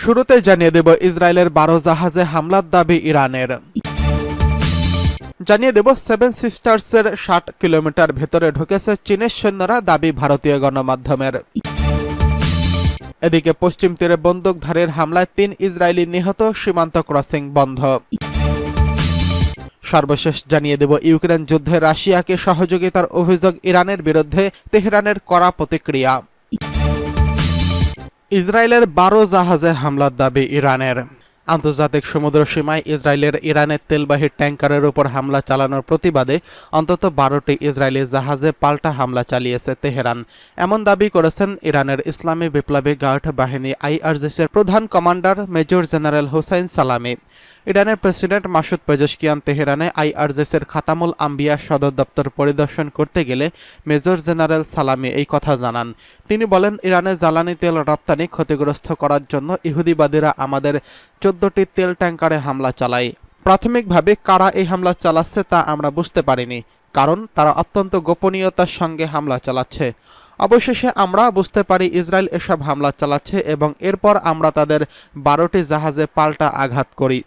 শুরুতে জানিয়ে দেব ইসরায়েলের 12 জাহাজে হামলার দাবি ইরানের। জানিয়ে দেব সেভেন সিস্টার্সের 60 কিলোমিটার ভেতরে ঢুকেছে চীনের সৈন্যরা, দাবি ভারতীয় গণমাধ্যমের। এদিকে পশ্চিম তীরে বন্দুকধারীর হামলায় 3 ইসরায়েলি নিহত, সীমান্ত ক্রসিং বন্ধ। সর্বশেষ জানিয়ে দেব ইউক্রেন যুদ্ধে রাশিয়াকে সহযোগিতার অভিযোগ ইরানের বিরুদ্ধে, তেহরানের কড়া প্রতিক্রিয়া। ইসরায়েলের 12 জাহাজে হামলার দাবি ইরানের। আন্তর্জাতিক সমুদ্র সীমায় ইসরায়েলের ইরানের তেলবাহী ট্যাঙ্কারের উপর হামলা চালানোর প্রতিবাদে অন্তত 12টি ইসরায়েলি জাহাজে পাল্টা হামলা চালিয়েছে তেহরান। এমন দাবি করেছেন ইরানের ইসলামী বিপ্লবী গার্ড বাহিনী আইআরজিসির প্রধান কমান্ডার মেজর জেনারেল হোসাইন সালামি। ইরানের প্রেসিডেন্ট মাসুদ পেজেশকিয়ান তেহরানে আইআরজিসির খাতামুল আম্বিয়া সদর দপ্তর পরিদর্শন করতে গেলে মেজর জেনারেল সালামি এই কথা জানান। তিনি বলেন, ইরানে জ্বালানি তেল রপ্তানি ক্ষতিগ্রস্ত করার জন্য ইহুদিবাদীরা আমাদের 14টি তেল ট্যাঙ্কারে হামলা চালায়। প্রাথমিকভাবে কারা এই হামলা চালাচ্ছে তা আমরা বুঝতে পারিনি, কারণ তারা অত্যন্ত গোপনীয়তার সঙ্গে হামলা চালাচ্ছে। অবশেষে আমরা বুঝতে পারি ইসরায়েল এসব হামলা চালাচ্ছে এবং এরপর আমরা তাদের 12টি জাহাজে পাল্টা আঘাত করি।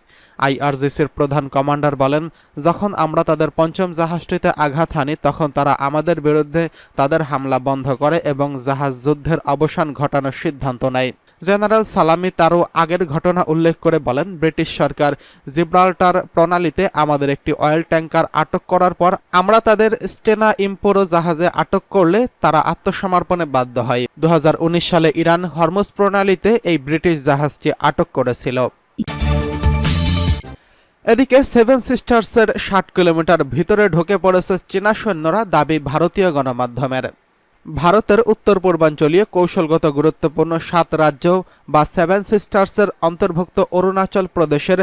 আইআরজিসির প্রধান কমান্ডার বলেন, যখন আমরা তাদের 5ম জাহাজটিতে আঘাত হানি তখন তারা আমাদের বিরুদ্ধে তাদের হামলা বন্ধ করে এবং জাহাজ যুদ্ধের অবসান ঘটানোর সিদ্ধান্ত নেয়। জেনারেল সালামি তারও আগের ঘটনা উল্লেখ করে বলেন, ব্রিটিশ সরকার জিব্রাল্টার প্রণালীতে আমাদের একটি অয়েল ট্যাঙ্কার আটক করার পর আমরা তাদের স্টেনা ইম্পোরো জাহাজে আটক করলে তারা আত্মসমর্পণে বাধ্য হয়। 2019 সালে ইরান হরমুজ প্রণালীতে এই ব্রিটিশ জাহাজটি আটক করেছিল। এদিকে সেভেন সিস্টার্সের 60 কিলোমিটার ভিতরে ঢুকে পড়েছে চীনা সৈন্যরা, দাবি ভারতীয় গণমাধ্যমের। ভারতের উত্তর পূর্বাঞ্চলীয় কৌশলগত গুরুত্বপূর্ণ 7 রাজ্য বা সেভেন সিস্টার্সের অন্তর্ভুক্ত অরুণাচল প্রদেশের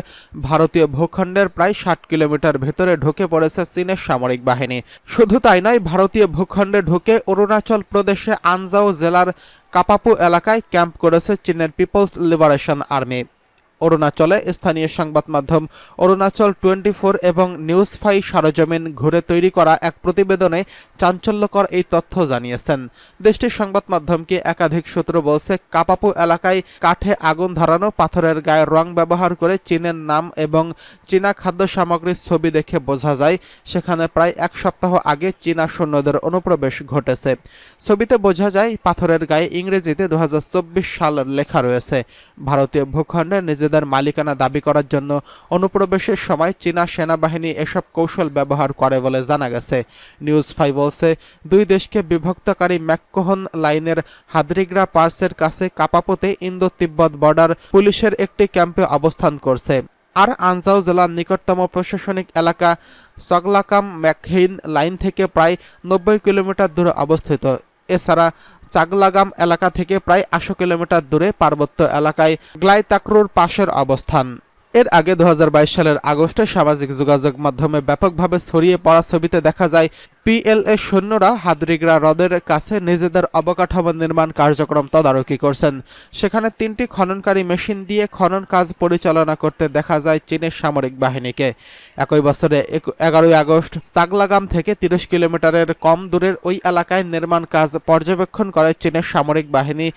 ভারতীয় ভূখণ্ডের প্রায় 60 কিলোমিটার ভেতরে ঢুকে পড়েছে চীনের সামরিক বাহিনী। শুধু তাই নয়, ভারতীয় ভূখণ্ডে ঢুকে অরুণাচল প্রদেশে আনজাও জেলার কাপাপু এলাকায় ক্যাম্প করেছে চীনের পিপলস লিবারেশন আর্মি। অরুণাচলে স্থানীয় সংবাদ মাধ্যম অরুণাচল 24 এবং নিউজ 5 সরেজমিন ঘুরে তৈরি করা এক প্রতিবেদনে চাঞ্চল্যকর এই তথ্য জানিয়েছেন। দেশটির সংবাদ মাধ্যমকে একাধিক সূত্র বলছে, কাপাপু এলাকায় কাঠে আগুন ধরানো, পাথরের গায়ে রং ব্যবহার করে চীনের নাম এবং চীনা খাদ্য সামগ্রীর ছবি দেখে বোঝা যায় সেখানে প্রায় 1 সপ্তাহ আগে চীনা সৈন্যদের অনুপ্রবেশ ঘটেছে। ছবিতে বোঝা যায় পাথরের গায়ে ইংরেজিতে 2024 সাল লেখা রয়েছে। ভারতীয় ভূখণ্ডে নিজেদের মালিকানা দাবি করার জন্য অনুপ্রবেশের সময় চীনা সেনাবাহিনী এসব কৌশল ব্যবহার করে বলে জানা গেছে। নিউজ 5 বলছে, 2 দেশকে বিভক্তকারী ম্যাককোহন লাইনের হাদরিগ্রা পার্সের কাছে কাপাপুতে ইন্দো তিব্বত বর্ডার পুলিশের একটি ক্যাম্পে অবস্থান করছে। আর আনজাও জেলার নিকটতম প্রশাসনিক এলাকা চগলাকাম ম্যাকহেইন লাইন থেকে প্রায় 90 কিলোমিটার দূরে অবস্থিত। এছাড়া চাগলাগাম এলাকা থেকে প্রায় 800 কিলোমিটার দূরে পার্বত্য এলাকায় গ্লাইতাক্রুর পাশের অবস্থান। এর আগে 2022 সালের আগস্টে সামাজিক যোগাযোগ মাধ্যমে ব্যাপকভাবে ছড়িয়ে পড়া ছবিতে দেখা যায় পিএলএ সৈন্যরা হাদরিগ্রা হ্রদের কাছে নিজেদের অবকাঠামো নির্মাণ কার্যক্রম তদারকি করছেন। সেখানে 3টি খননকারী মেশিন দিয়ে খনন কাজ পরিচালনা করতে দেখা যায় চীনের সামরিক বাহিনীকে। একই বছরে 11 আগস্ট চাগলাগাম থেকে 30 কিলোমিটারের কম দূরের ওই এলাকায় নির্মাণ কাজ পর্যবেক্ষণ করে চীনের সামরিক বাহিনী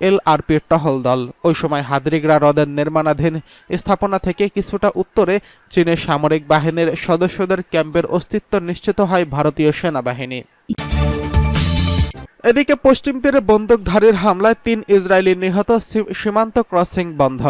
এলআরপি টহল দল। ওই সময় হাদরিগ্রা হ্রদের নির্মাণাধীন স্থাপনা থেকে কিছুটা উত্তরে চীনের সামরিক বাহিনীর সদস্যদের ক্যাম্পের অস্তিত্ব নিশ্চিত হয় ভারতীয় সেনাবাহিনী। এদিকে পশ্চিম তীরে বন্দুকধারীর হামলায় 3 ইসরায়েলি নিহত, সীমান্ত ক্রসিং বন্ধ।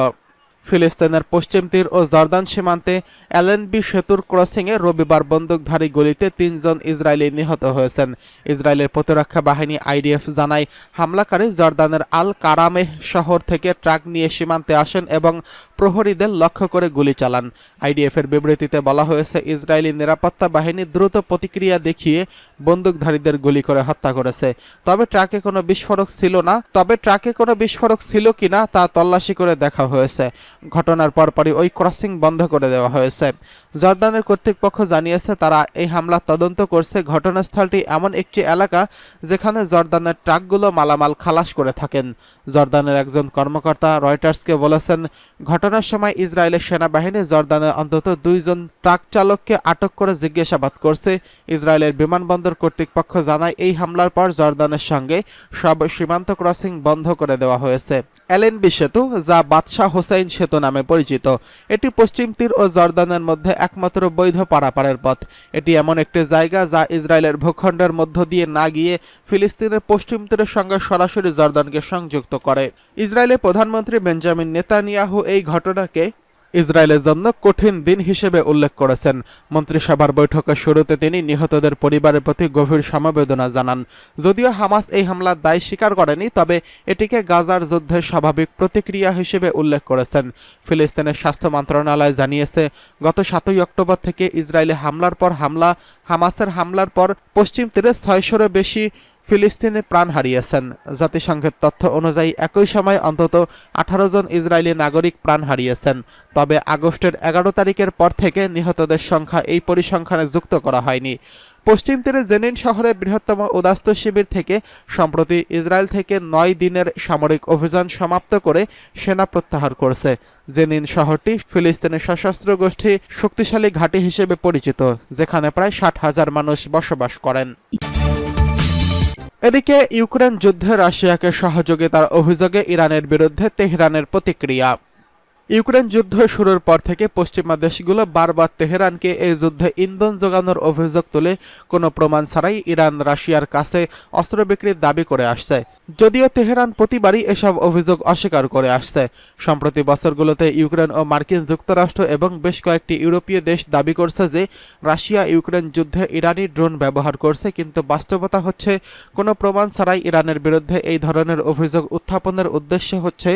ফিলিস্তিনের পশ্চিম তীর ও জর্দান সীমান্তে এলএনবি সেতুর ক্রসিংয়ে রবিবার বন্দুকধারী গুলিতে 3 জন ইসরায়েলি নিহত হয়েছেন। ইসরায়েলের প্রতিরক্ষা বাহিনী আইডিএফ জানায়, হামলাকারী জর্দানের আল কারামেহ শহর থেকে ট্রাক নিয়ে সীমান্তে আসেন এবং প্রহরীদের লক্ষ্য করে গুলি চালান। আইডিএফের বিবৃতিতে বলা হয়েছে, ইসরায়েলি নিরাপত্তা বাহিনী দ্রুত প্রতিক্রিয়া দেখিয়ে বন্দুকধারীদের গুলি করে হত্যা করেছে। তবে ট্রাকে কোনো বিস্ফোরক ছিল কিনা তা তল্লাশি করে দেখা হয়েছে। ঘটনার পরপরই ওই ক্রসিং বন্ধ করে দেওয়া হয়েছে। জর্দানের কর্তৃপক্ষ জানিয়েছে তারা এই হামলা তদন্ত করছে। ঘটনাস্থলটি এমন একটি এলাকা যেখানে জর্দানের ট্রাকগুলো মালামাল খালাস করে থাকেন। জর্দানের একজন কর্মকর্তা রয়টার্সকে বলেছেন, ঘটনার সময় ইসরায়েলের সেনাবাহিনী জর্দানের অন্তত 2 জন ট্রাক চালককে আটক করে জিজ্ঞাসাবাদ করছে। ইসরায়েলের বিমানবন্দর কর্তৃপক্ষ জানায় এই হামলার পর জর্দানের সঙ্গে সব সীমান্ত ক্রসিং বন্ধ করে দেওয়া হয়েছে। এলএনবি সেতু, যা বাদশাহ হোসাইন সেতু নামে পরিচিত, এটি পশ্চিম তীর ও জর্দানের মধ্যে একমাত্র বৈধ পারাপারের পথ। এটি এমন একটি জায়গা যা ইসরায়েলের ভূখণ্ডের মধ্য দিয়ে না গিয়ে ফিলিস্তিনের পশ্চিম তীরের সঙ্গে সরাসরি জর্দানকে সংযুক্ত করে। ইসরায়েলের প্রধানমন্ত্রী বেঞ্জামিন নেতানিয়াহু এই ঘটনাকে ইসরায়েলের জন্য কঠিন দিন হিসেবে উল্লেখ করেছেন। মন্ত্রিসভার বৈঠকের শুরুতে তিনি নিহতদের পরিবারের প্রতি গভীর সমবেদনা জানান। যদিও হামাস এই হামলার দায় স্বীকার করেনি, তবে এটিকে গাজার যুদ্ধের স্বাভাবিক প্রতিক্রিয়া হিসেবে উল্লেখ করেছেন। ফিলিস্তিনের স্বাস্থ্য মন্ত্রণালয় জানিয়েছে, গত 7 অক্টোবর থেকে ইসরায়েলি হামাসের হামলার পর পশ্চিম তীরে 600-এরও বেশি ফিলিস্তিনি প্রাণ হারিয়েছেন। জাতিসংঘের তথ্য অনুযায়ী একই সময় অন্তত 18 জন ইসরায়েলি নাগরিক প্রাণ হারিয়েছেন। তবে আগস্টের 11 তারিখের পর থেকে নিহতদের সংখ্যা এই পরিসংখ্যানে যুক্ত করা হয়নি। পশ্চিম তীরে জেনিন শহরের বৃহত্তম উদাস্ত শিবির থেকে সম্প্রতি ইসরায়েল থেকে 9 দিনের সামরিক অভিযান সমাপ্ত করে সেনা প্রত্যাহার করেছে। জেনিন শহরটি ফিলিস্তিনের সশস্ত্র গোষ্ঠী শক্তিশালী ঘাঁটি হিসেবে পরিচিত, যেখানে প্রায় 60,000 মানুষ বসবাস করেন। এদিকে ইউক্রেন যুদ্ধে রাশিয়াকে সহযোগিতার অভিযোগে ইরানের বিরুদ্ধে তেহরানের প্রতিক্রিয়া। ইউক্রেন যুদ্ধ শুরুর পর থেকে পশ্চিমা দেশগুলো বারবার তেহরানকে এই যুদ্ধে ইন্ধন যোগানোর অভিযোগ তুলে কোনো প্রমাণ ছাড়াই ইরান রাশিয়ার কাছে অস্ত্র বিক্রির দাবি করে আসছে। যদিও তেহরান প্রতিবারই এসব অভিযোগ অস্বীকার করে আসছে। সম্প্রতি বছরগুলোতে ইউক্রেন ও মার্কিন যুক্তরাষ্ট্র এবং বেশ কয়েকটি ইউরোপীয় দেশ দাবি করছে যে রাশিয়া ইউক্রেন যুদ্ধে ইরানি ড্রোন ব্যবহার করছে, কিন্তু বাস্তবতা হচ্ছে কোনো প্রমাণ ছাড়াই ইরানের বিরুদ্ধে এই ধরনের অভিযোগ উত্থাপনের উদ্দেশ্য হচ্ছে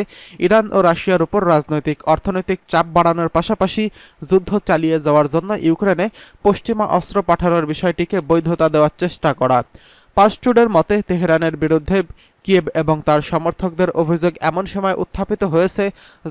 ইরান ও রাশিয়ার উপর রাজনৈতিক অর্থনৈতিক চাপ বাড়ানোর পাশাপাশি যুদ্ধ চালিয়ে যাওয়ার জন্য ইউক্রেনে পশ্চিমা অস্ত্র পাঠানোর বিষয়টিকে বৈধতা দেওয়ার চেষ্টা করা। পার্সটুডের মতে তেহরানের বিরুদ্ধে কিয়েভ এবং তার সমর্থকদের অভিযোগ এমন সময় উত্থাপিত হয়েছে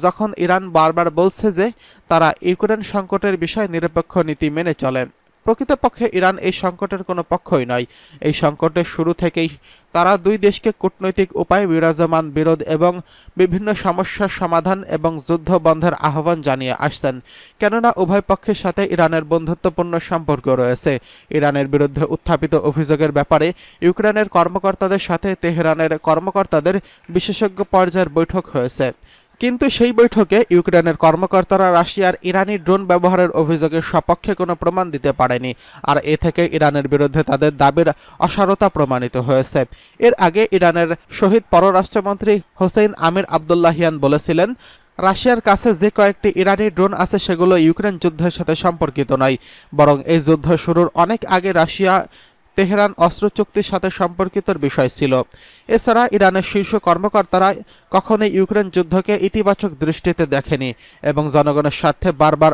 যখন ইরান বারবার বলছে যে তারা ইউক্রেন সংকটের বিষয়ে নিরপেক্ষ নীতি মেনে চলে। প্রকৃতপক্ষে ইরান এই সংকটের কোনো পক্ষই নয়। এই সংকটের শুরু থেকেই তারা 2 দেশকে কূটনৈতিক উপায়ে বিরাজমান বিরোধ এবং বিভিন্ন সমস্যার সমাধান এবং যুদ্ধ বন্ধের আহ্বান জানিয়ে আসছেন, কেননা উভয় পক্ষের সাথে ইরানের বন্ধুত্বপূর্ণ সম্পর্ক রয়েছে। ইরানের বিরুদ্ধে উত্থাপিত অভিযোগের ব্যাপারে ইউক্রেনের কর্মকর্তাদের সাথে তেহরানের কর্মকর্তাদের বিশেষজ্ঞ পর্যায়ের বৈঠক হয়েছে, কিন্তু সেই বৈঠকে ইউক্রেনের কর্মকর্তারা রাশিয়ার ইরানি ড্রোন ব্যবহারের অভিযোগের সপক্ষে কোনো প্রমাণ দিতে পারেনি, আর এ থেকে ইরানের বিরুদ্ধে তাদের দাবির অসারতা প্রমাণিত হয়েছে। এর আগে ইরানের শহীদ পররাষ্ট্রমন্ত্রী হোসেইন আমির আবদুল্লাহিয়ান বলেছিলেন, রাশিয়ার কাছে যে কয়েকটি ইরানি ড্রোন আছে সেগুলো ইউক্রেন যুদ্ধের সাথে সম্পর্কিত নয়, বরং এই যুদ্ধ শুরুর অনেক আগে রাশিয়া তেহরান অস্ত্র চুক্তির সাথে সম্পর্কিত বিষয় ছিল। এছাড়া ইরানের শীর্ষ কর্মকর্তারা কখনোই ইউক্রেন যুদ্ধকে ইতিবাচক দৃষ্টিতে দেখেনি এবং জনগণের স্বার্থে বারবার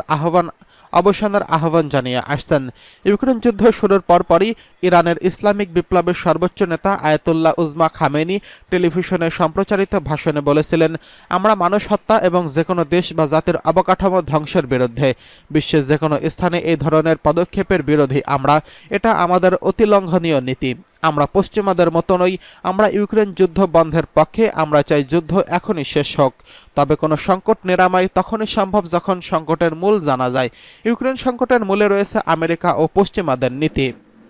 অবসানের আহ্বান জানিয়ে আসছেন। ইউক্রেন যুদ্ধ শুরুর পরপরই ইরানের ইসলামিক বিপ্লবের সর্বোচ্চ নেতা আয়াতুল্লাহ উজমা খামেনি টেলিভিশনে সম্প্রচারিত ভাষণে বলেছিলেন, আমরা মানুষ হত্যা এবং যে কোনো দেশ বা জাতির অবকাঠামো ধ্বংসের বিরুদ্ধে। বিশ্বের যে কোনো স্থানে এই ধরনের পদক্ষেপের বিরোধী আমরা। এটা আমাদের অতিলঙ্ঘনীয় নীতি। আমরা পশ্চিমাদের মতো নই। আমরা ইউক্রেন যুদ্ধ বন্ধের পক্ষে। আমরা চাই যুদ্ধ এখনই শেষ হোক। তবে কোনো সংকট নিরাময় তখনই সম্ভব যখন সংকটের মূল জানা যায়। ইউক্রেন সংকটের মূলে রয়েছে আমেরিকা ও পশ্চিমাদের নীতি।